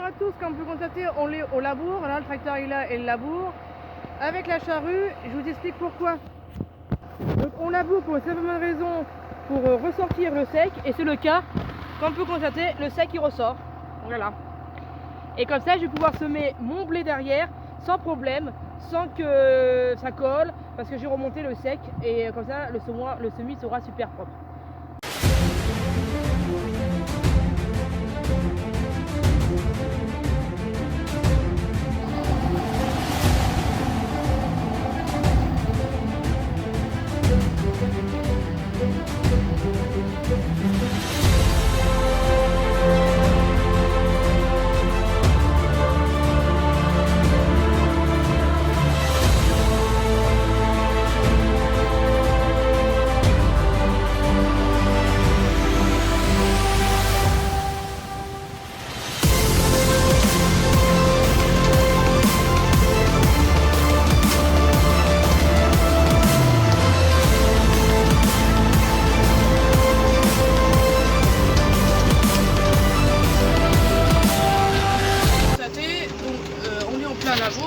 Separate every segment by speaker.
Speaker 1: Bonjour à tous, comme vous constatez, on laboure, voilà, le tracteur est là et le laboure. Avec la charrue, je vous explique pourquoi. Donc on laboure pour une simple bonne raison, pour ressortir le sec, et c'est le cas. Comme vous constatez, le sec il ressort, voilà. Et comme ça je vais pouvoir semer mon blé derrière, sans problème, sans que ça colle, parce que j'ai remonté le sec, et comme ça le semis sera super propre.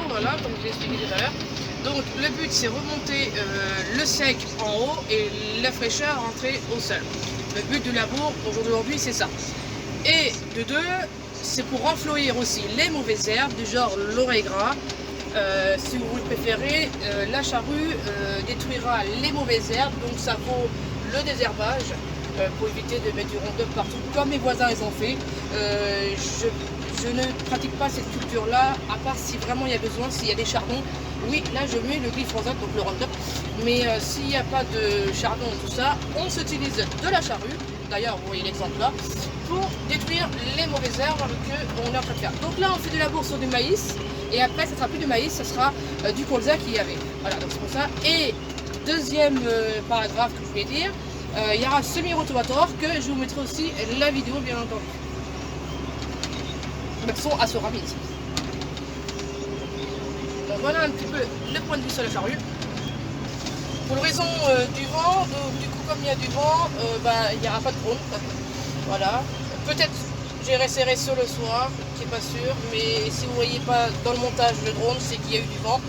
Speaker 1: Voilà, comme je l'ai expliqué tout à l'heure. Donc le but c'est remonter le sec en haut et la fraîcheur rentrer au sol. Le but du labour aujourd'hui c'est ça. Et de deux, c'est pour renflouir aussi les mauvaises herbes du genre l'oreille gras. Si vous le préférez, la charrue détruira les mauvaises herbes, donc ça vaut le désherbage pour éviter de mettre du Roundup partout comme mes voisins ils ont fait. Je ne pratique pas cette culture-là, à part si vraiment il y a besoin, s'il y a des chardons. Oui, là je mets le glyphosate, donc le Roundup. Mais s'il n'y a pas de chardon et tout ça, on s'utilise de la charrue. D'ailleurs, vous voyez l'exemple là, pour détruire les mauvaises herbes qu'on est en train de faire. Donc là, on fait du labour sur du maïs. Et après, ça ne sera plus du maïs, ça sera du colza qu'il y avait. Voilà, donc c'est pour ça. Et deuxième paragraphe que je voulais dire, il y aura semi-rotovator que je vous mettrai aussi la vidéo, bien entendu. Sont à se ramise. Donc voilà un petit peu le point de vue sur la charrue. Pour raison du vent, donc du coup comme il y a du vent, il n'y aura pas de drone. Voilà. Peut-être j'ai resserré sur le soir, qui n'est pas sûr, mais si vous ne voyez pas dans le montage le drone, c'est qu'il y a eu du vent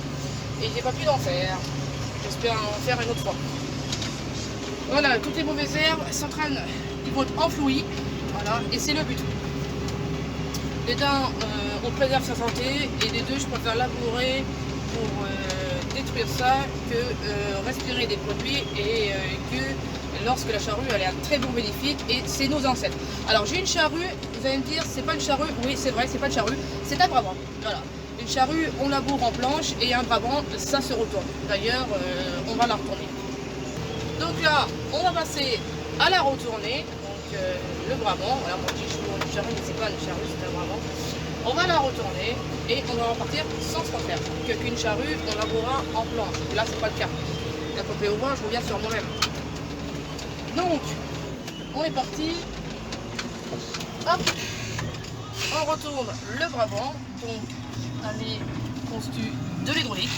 Speaker 1: et j'ai pas pu d'en faire. J'espère en faire une autre fois. Voilà, toutes les mauvaises herbes s'entraînent, ils vont être enflouis. Voilà, et c'est le but. Des d'un, on préserve sa santé, et des deux, je préfère labourer pour détruire ça que respirer des produits, et que lorsque la charrue elle est un très bon bénéfice, et c'est nos ancêtres. Alors j'ai une charrue, vous allez me dire, c'est pas une charrue, oui c'est vrai, c'est pas une charrue, c'est un brabant. Voilà. Une charrue, on laboure en planche, et un brabant, ça se retourne. D'ailleurs, on va la retourner. Donc là, on va passer à la retournée. Le brabant, voilà, moi je dis une charrue, mais c'est pas une charrue, c'est un brabant. On va la retourner et on va repartir sans se refaire. Qu'une charrue, on labourera en planche. Là, c'est pas le cas. D'un côté au moins, je reviens sur moi-même. Donc, on est parti. Hop, on retourne le brabant. Donc, on est constitué de l'hydraulique.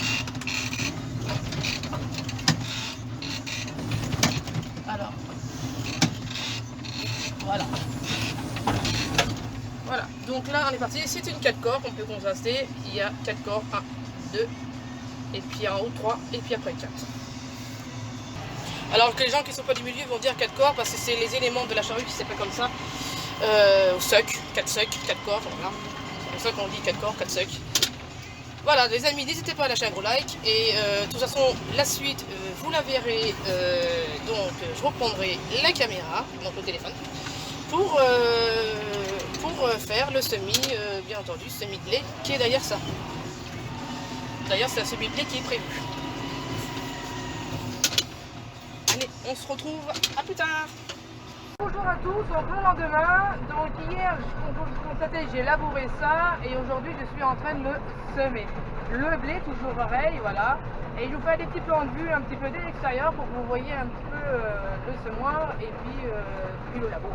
Speaker 1: Alors. Voilà. Voilà, donc là on est parti, c'est une 4 corps qu'on peut contraster, il y a 4 corps, 1, 2, et puis en haut 3, et puis après 4. Alors que les gens qui ne sont pas du milieu vont dire 4 corps parce que c'est les éléments de la charrue qui s'appellent comme ça, suck, 4 corps, voilà. C'est pour ça qu'on dit 4 corps, 4 suck. Voilà les amis, n'hésitez pas à lâcher un gros like, et de toute façon la suite vous la verrez, donc je reprendrai la caméra, donc le téléphone, pour faire le semis, bien entendu, semis de blé, qui est derrière ça. D'ailleurs, c'est un semis de blé qui est prévu. Allez, on se retrouve à plus tard. Bonjour à tous, donc le lendemain, donc hier, comme vous constatez, j'ai labouré ça, et aujourd'hui, je suis en train de le semer. Le blé, toujours pareil, voilà. Et je vous fais des petits plans de vue un petit peu dès l'extérieur pour que vous voyez un petit peu le semoir et puis le labour.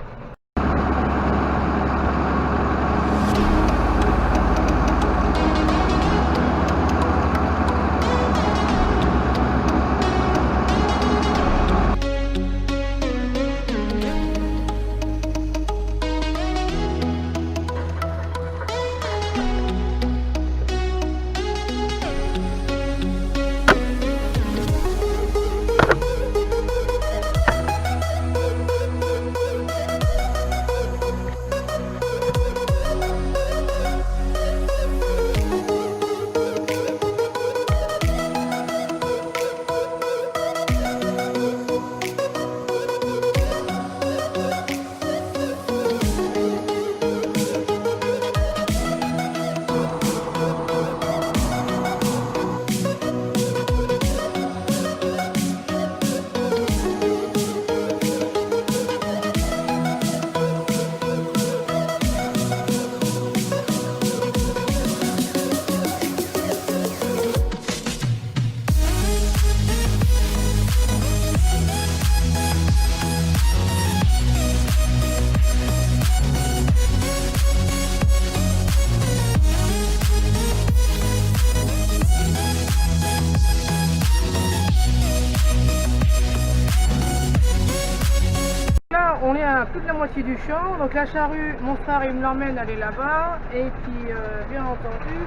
Speaker 1: toute la moitié du champ. Donc la charrue, mon frère il me l'emmène aller là-bas. Et puis bien entendu,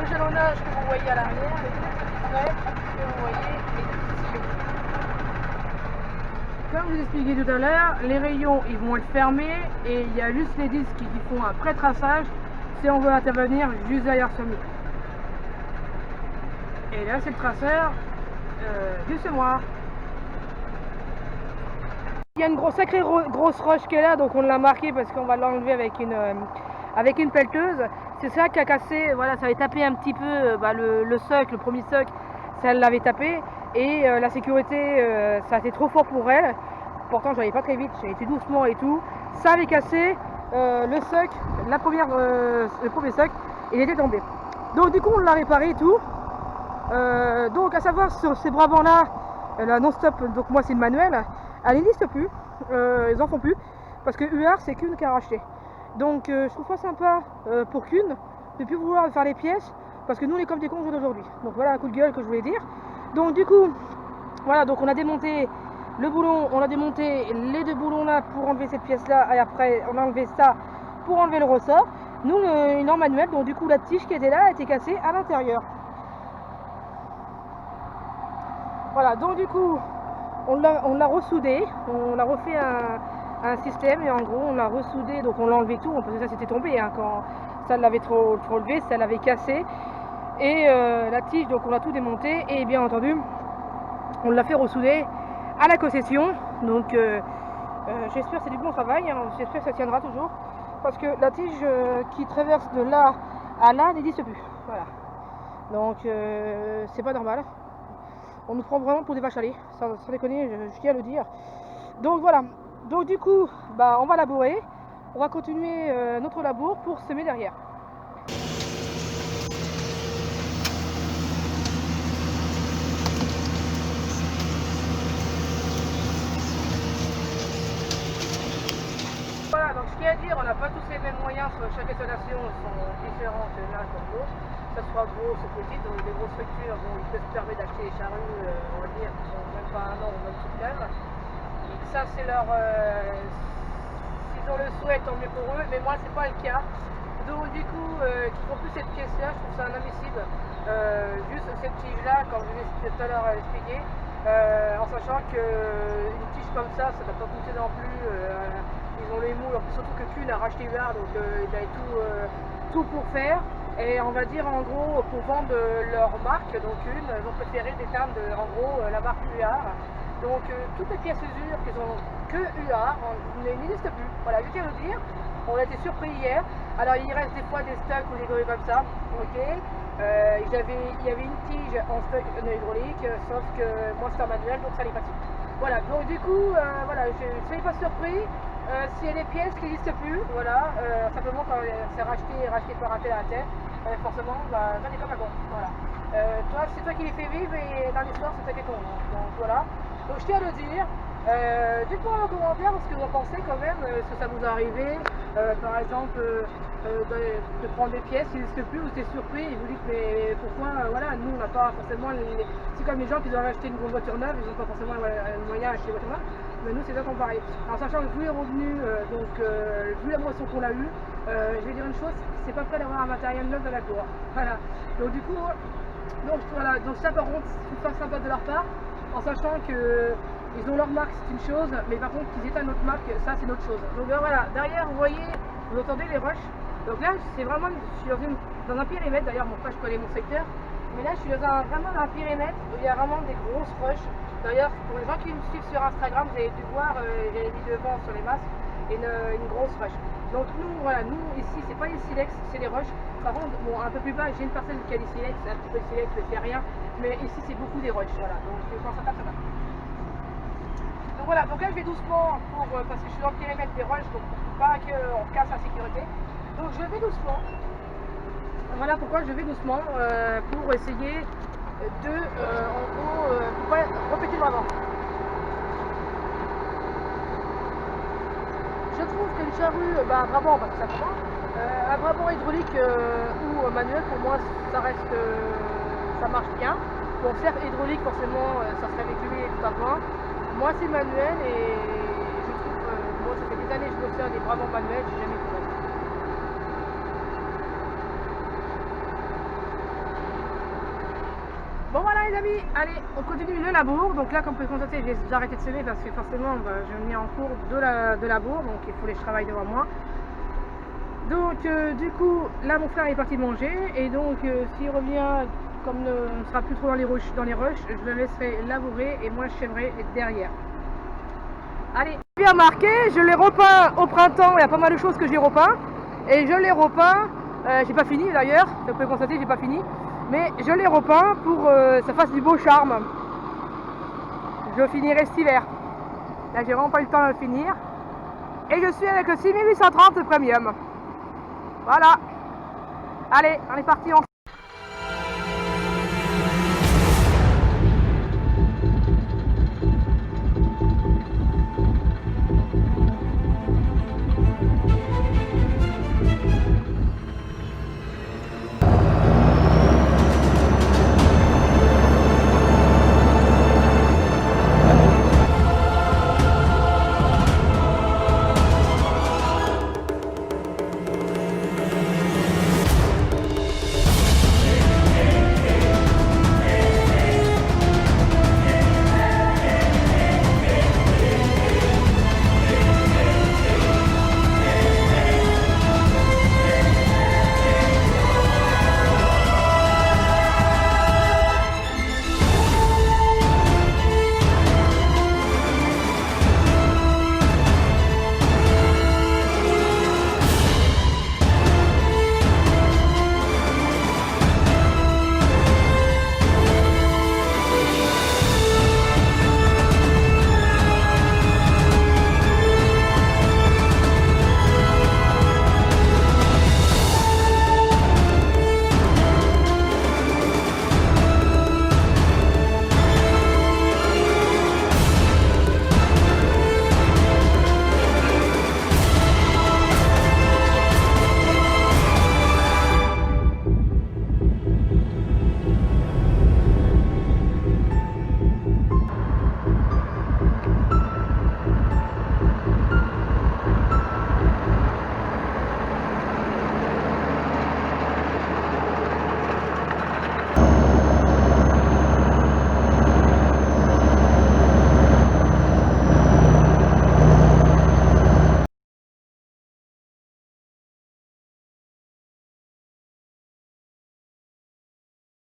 Speaker 1: le jalonnage que vous voyez à l'arrière, les deux petits traits que vous voyez, les deux petits sillons. Comme je vous expliquais tout à l'heure, les rayons ils vont être fermés et il y a juste les disques qui font un pré-traçage si on veut intervenir juste derrière ce mur. Et là c'est le traceur du semoir. Il y a une sacrée grosse roche qui est là, donc on l'a marqué parce qu'on va l'enlever avec une pelleteuse. C'est ça qui a cassé, voilà, ça avait tapé un petit peu le soc, le premier soc, ça l'avait tapé. Et la sécurité, ça a été trop fort pour elle. Pourtant j'allais pas très vite, j'ai été doucement et tout. Ça avait cassé le soc, le premier soc, il était tombé. Donc du coup on l'a réparé et tout. Donc à savoir sur ces bras-vents là, la non-stop, donc moi c'est une manuelle, elle n'existe plus, ils en font plus, parce que UR c'est Kuhn qui a racheté. Donc je trouve pas sympa pour Kuhn de plus vouloir faire les pièces, parce que nous on est comme des cons d'aujourd'hui. Donc voilà un coup de gueule que je voulais dire. Donc du coup, voilà, donc on a démonté le boulon, on a démonté les deux boulons là pour enlever cette pièce là, et après on a enlevé ça pour enlever le ressort. Nous une en manuel, donc du coup la tige qui était là a été cassée à l'intérieur. Voilà, donc du coup on l'a ressoudé, on a refait un système et en gros on l'a ressoudé, donc on l'a enlevé tout, parce que ça c'était tombé hein, quand ça l'avait trop levé, ça l'avait cassé. Et la tige, donc on a tout démonté et bien entendu on l'a fait ressouder à la concession. Donc j'espère que c'est du bon travail, hein, j'espère que ça tiendra toujours, parce que la tige qui traverse de là à là n'existe plus. Voilà, donc c'est pas normal. On nous prend vraiment pour des vaches à lait, sans déconner, je tiens à le dire. Donc voilà, donc du coup, on va labourer, on va continuer notre labour pour semer derrière. Voilà, donc ce qu'il y a à dire, on n'a pas tous les mêmes moyens, chaque installation sont différentes l'un comme l'autre. Que ce soit gros ou petit, donc des grosses structures, bon, ils peuvent se permettre d'acheter des charrues, on va dire, qui sont même pas un an ou même tout neuves. Ça c'est leur... s'ils ont le souhait, tant mieux pour eux, mais moi c'est pas le cas. Donc du coup, qu'ils font plus cette pièce-là, je trouve ça inadmissible. Juste cette tige-là, comme je l'ai tout à l'heure expliqué, en sachant qu'une tige comme ça ne doit pas coûter non plus. Ils ont les moules, surtout que Kuhn a racheté UR, donc il a tout pour faire. Et on va dire en gros, pour vendre leur marque, donc Kuhn, ils ont préféré déteindre en gros la marque UR. Donc toutes les pièces usures qui sont que UR n'existent plus. Voilà, je tiens à le dire. On a été surpris hier. Alors il reste des fois des stocks ou des gros comme ça. Ok. Il y avait une tige en stock hydraulique, sauf que moi c'est en manuel, donc ça n'est pas si. Voilà, donc du coup, voilà, je ne suis pas surpris. S'il y a des pièces qui n'existent plus, voilà, simplement quand c'est racheté par un tel à tel, forcément, j'en ai comme un con. Voilà. Toi, c'est toi qui les fais vivre et dans l'histoire, c'est toi qui es con. Donc voilà. Donc je tiens à le dire. Dites-moi en commentaire ce que vous en pensez quand même, est-ce que ça vous est arrivé, par exemple, de prendre des pièces qui n'existent plus, vous êtes surpris et vous dites mais pourquoi, voilà, nous on n'a pas forcément c'est comme les gens qui doivent acheter une grosse voiture neuve, ils n'ont pas forcément le moyen d'acheter une voiture neuve, mais nous c'est exactement pareil. En sachant que vu les revenus, vu la moisson qu'on a eue, je vais dire une chose, c'est pas prêt d'avoir un matériel neuf dans la cour. Voilà. Donc du coup, voilà, donc ça par contre, c'est pas sympa de leur part, en sachant que ils ont leur marque, c'est une chose, mais par contre qu'ils aient notre marque, ça c'est une autre chose. Donc voilà, derrière vous voyez, vous entendez les rushs. Donc là c'est vraiment, je suis dans un périmètre, d'ailleurs mon frère je connais mon secteur, mais là je suis vraiment dans un périmètre où il y a vraiment des grosses rushs. D'ailleurs pour les gens qui me suivent sur Instagram, vous avez dû voir, j'avais mis devant sur les masques, une grosse rush. Donc nous, voilà, nous ici c'est pas les silex, c'est les rushs. Par contre, bon, un peu plus bas, j'ai une parcelle qui a des silex, un petit peu de silex, mais c'est rien. Mais ici c'est beaucoup des rushs, voilà. Donc quand ça tape, ça tape. Donc voilà, donc là je vais doucement parce que je suis dans le périmètre des rushs, donc pour pas qu'on casse la sécurité. Donc je vais doucement. Voilà pourquoi je vais doucement pour essayer de en gros répéter le bras-vent. Je trouve qu'une charrue, un bras-vent parce que ça commence, un bras-vent hydraulique ou manuel pour moi ça reste, ça marche bien. Bon certes hydraulique forcément ça serait régulé tout à point. Moi c'est manuel et je trouve moi ça fait des des années je bossais à des bravos manuels, j'ai jamais fait. Bon voilà les amis, allez, on continue le labour. Donc là, comme vous pouvez constater, j'ai arrêté de semer parce que forcément, je me mets en cours de labour, donc il faut que je travaille devant moi. Donc du coup, là mon frère est parti manger, et donc s'il revient, comme on ne sera plus trop dans les rushs, je le laisserai labourer et moi je sèmerai derrière. Allez, bien marqué, je l'ai repeint au printemps, il y a pas mal de choses que j'ai repeint, et je l'ai repeint, j'ai pas fini d'ailleurs, vous pouvez constater, j'ai pas fini, mais je l'ai repeint pour que ça fasse du beau charme. Je finirai cet hiver. Là j'ai vraiment pas eu le temps de le finir, et je suis avec le 6830 Premium. Voilà. Allez, on est parti.